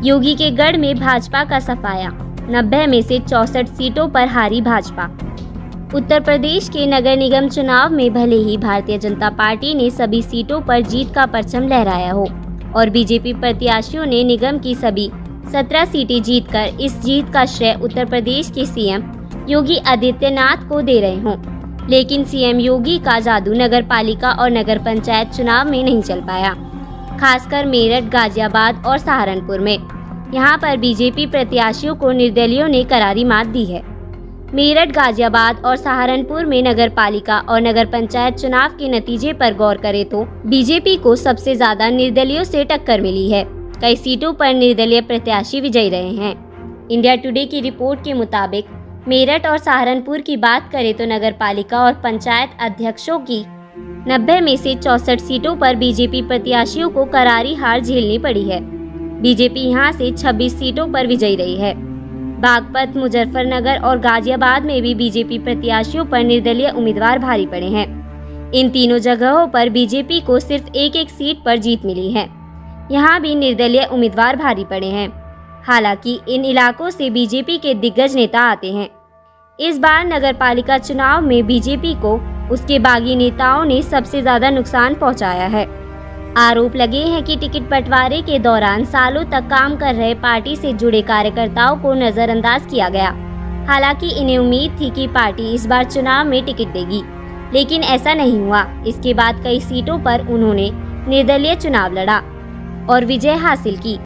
योगी के गढ़ में भाजपा का सफाया, 90 में से 64 सीटों पर हारी भाजपा। उत्तर प्रदेश के नगर निगम चुनाव में भले ही भारतीय जनता पार्टी ने सभी सीटों पर जीत का परचम लहराया हो और बीजेपी प्रत्याशियों ने निगम की सभी 17 सीटें जीतकर इस जीत का श्रेय उत्तर प्रदेश के सीएम योगी आदित्यनाथ को दे रहे हों, लेकिन सीएम योगी का जादू नगर पालिका और नगर पंचायत चुनाव में नहीं चल पाया, खासकर मेरठ, गाजियाबाद और सहारनपुर में। यहां पर बीजेपी प्रत्याशियों को निर्दलियों ने करारी मात दी है। मेरठ, गाजियाबाद और सहारनपुर में नगर पालिका और नगर पंचायत चुनाव के नतीजे पर गौर करें तो बीजेपी को सबसे ज्यादा निर्दलियों से टक्कर मिली है। कई सीटों पर निर्दलीय प्रत्याशी विजयी रहे हैं। इंडिया टुडे की रिपोर्ट के मुताबिक मेरठ और सहारनपुर की बात करें तो नगर पालिका और पंचायत अध्यक्षों की 90 में से 64 सीटों पर बीजेपी प्रत्याशियों को करारी हार झेलनी पड़ी है। बीजेपी यहां से 26 सीटों पर विजयी रही है। बागपत, मुजफ्फरनगर और गाजियाबाद में भी बीजेपी प्रत्याशियों पर निर्दलीय उम्मीदवार भारी पड़े हैं। इन तीनों जगहों पर बीजेपी को सिर्फ एक सीट पर जीत मिली है। यहां भी निर्दलीय उम्मीदवार भारी पड़े हैं। हालांकि इन इलाकों से बीजेपी के दिग्गज नेता आते हैं। इस बार नगर पालिका चुनाव में बीजेपी को उसके बागी नेताओं ने सबसे ज्यादा नुकसान पहुंचाया है। आरोप लगे हैं कि टिकट बंटवारे के दौरान सालों तक काम कर रहे पार्टी से जुड़े कार्यकर्ताओं को नजरअंदाज किया गया। हालांकि इन्हें उम्मीद थी कि पार्टी इस बार चुनाव में टिकट देगी, लेकिन ऐसा नहीं हुआ। इसके बाद कई सीटों पर उन्होंने निर्दलीय चुनाव लड़ा और विजय हासिल की।